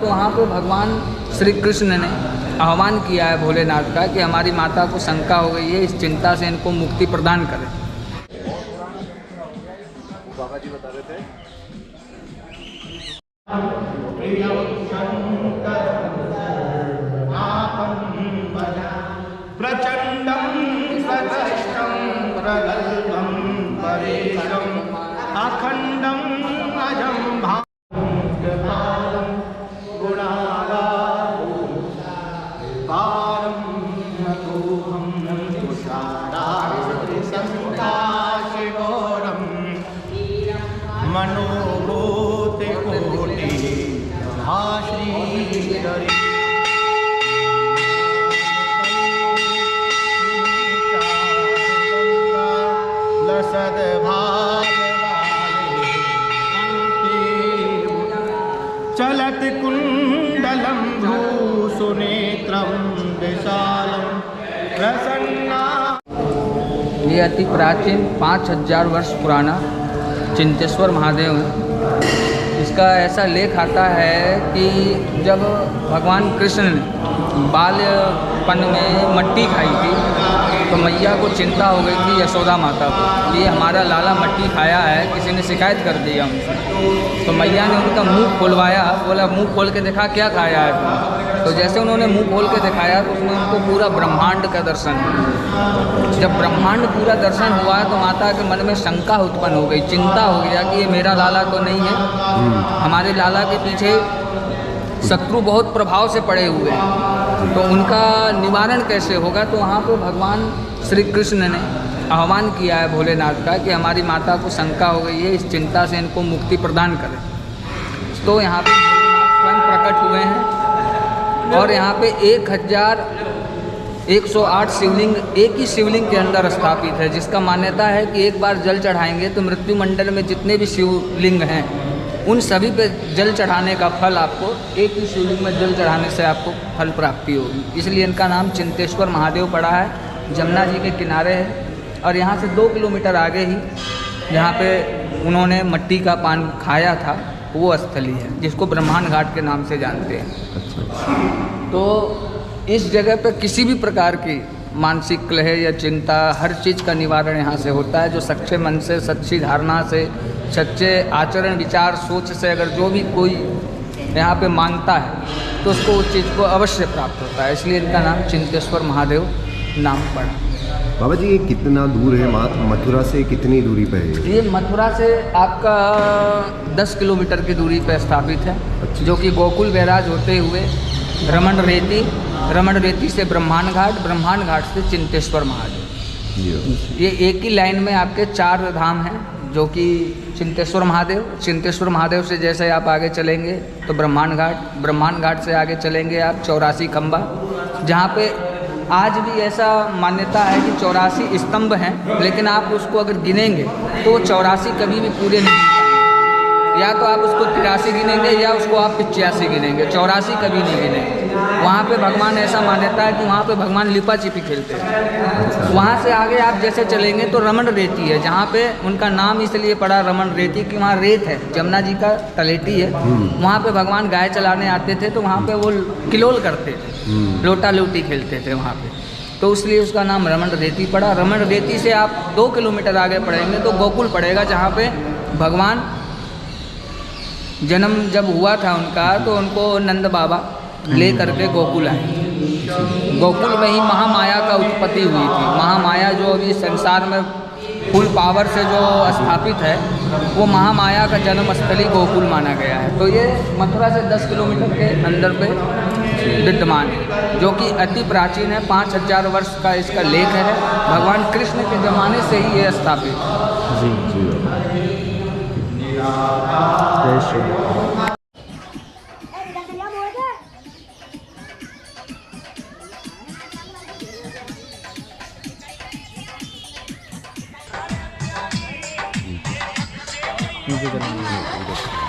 तो वहाँ पे भगवान श्री कृष्ण ने आह्वान किया है भोलेनाथ का कि हमारी माता को शंका हो गई है, इस चिंता से इनको मुक्ति प्रदान करें। बाबा जी बता रहे थे प्रचंडम सदृष्टम प्रगल्भम परेशम अखंडम अजम भागपालम गुणागारम पारम नतोहम तुषारारि संकाशिगौरम मनोभूति कोटि महाश्रीधरी चलत कुंडलम भूसुनेत्रम विशालम प्रसन्ना। ये अति प्राचीन 5000 वर्ष पुराना चिंतेश्वर महादेव है। इसका ऐसा लेख आता है कि जब भगवान कृष्ण ने बाल्यपन में मट्टी खाई थी तो मैया को चिंता हो गई थी यशोदा माता को, ये हमारा लाला मट्टी खाया है, किसी ने शिकायत कर दिया उनसे। तो मैया ने उनका मुंह खोलवाया, बोला मुंह खोल के दिखा क्या खाया है तुमने। तो जैसे उन्होंने मुंह खोल के दिखाया तो उसमें उनको पूरा ब्रह्मांड का दर्शन हुआ। जब ब्रह्मांड पूरा दर्शन हुआ तो माता के मन में शंका उत्पन्न हो गई, चिंता हो गया कि ये मेरा लाला तो नहीं है, हमारे लाला के पीछे शत्रु बहुत प्रभाव से पड़े हुए हैं, तो उनका निवारण कैसे होगा। तो वहाँ पे भगवान श्री कृष्ण ने आह्वान किया है भोलेनाथ का कि हमारी माता को शंका हो गई है, इस चिंता से इनको मुक्ति प्रदान करें। तो यहाँ पे भोलेनाथ स्वयं प्रकट हुए हैं और यहाँ पे 1108 शिवलिंग एक ही शिवलिंग के अंदर स्थापित है, जिसका मान्यता है कि एक बार जल चढ़ाएंगे तो मृत्यु मंडल में जितने भी शिवलिंग हैं उन सभी पे जल चढ़ाने का फल आपको एक ही शिवलिंग में जल चढ़ाने से आपको फल प्राप्ति होगी। इसलिए इनका नाम चिंतेश्वर महादेव पड़ा है, जमुना जी के किनारे है। और यहाँ से 2 किलोमीटर आगे ही जहाँ पे उन्होंने मट्टी का पान खाया था वो स्थली है, जिसको ब्रह्मांड घाट के नाम से जानते हैं। तो इस जगह पर किसी भी प्रकार की मानसिक कलह या चिंता, हर चीज़ का निवारण यहाँ से होता है। जो सच्चे मन से, सच्ची धारणा से, सच्चे आचरण विचार सोच से अगर जो भी कोई यहाँ पे मांगता है तो उसको उस चीज़ को अवश्य प्राप्त होता है। इसलिए इनका नाम चिंतेश्वर महादेव नाम पड़ा। बाबा जी ये कितना दूर है, मथुरा से कितनी दूरी पे है? ये मथुरा से आपका 10 किलोमीटर की दूरी पर स्थापित है। अच्छा। जो कि गोकुल बैराज होते हुए रमण रेती से ब्रह्मांड घाट से चिंतेश्वर महादेव, ये एक ही लाइन में आपके 4 धाम हैं। जो कि चिंतेश्वर महादेव से जैसे आप आगे चलेंगे तो ब्रह्मांड घाट से आगे चलेंगे आप 84 खंबा, जहाँ पे आज भी ऐसा मान्यता है कि 84 स्तंभ हैं, लेकिन आप उसको अगर गिनेंगे तो 84 कभी भी पूरे नहीं गिनेंगे। या तो आप उसको 83 गिनेंगे या उसको आप 85 गिनेंगे, 84 कभी नहीं गिनेंगे। वहाँ पे भगवान ऐसा मान्यता है कि वहाँ पे भगवान लिपा छिपी खेलते हैं। वहाँ से आगे आप जैसे चलेंगे तो रमण रेती है, जहाँ पे उनका नाम इसलिए पड़ा रमण रेती कि वहाँ रेत है, जमुना जी का तलेटी है। वहाँ पे भगवान गाय चलाने आते थे तो वहाँ पे वो किलोल करते थे, लोटा लोटी खेलते थे वहाँ पे, तो इसलिए उसका नाम रमण रेती पड़ा। रमण रेती से आप 2 किलोमीटर आगे पड़ेंगे तो गोकुल पड़ेगा, जहाँ पे भगवान जन्म जब हुआ था उनका तो उनको नंद बाबा ले करके गोकुल आए। गोकुल में ही महामाया का उत्पत्ति हुई थी। महामाया जो अभी संसार में फुल पावर से जो स्थापित है वो महामाया का जन्म स्थली गोकुल माना गया है। तो ये मथुरा से 10 किलोमीटर के अंदर पे विद्यमान है, जो कि अति प्राचीन है। 5000 वर्ष का इसका लेख है। भगवान कृष्ण के ज़माने से ही ये स्थापित है। जी जी नीचे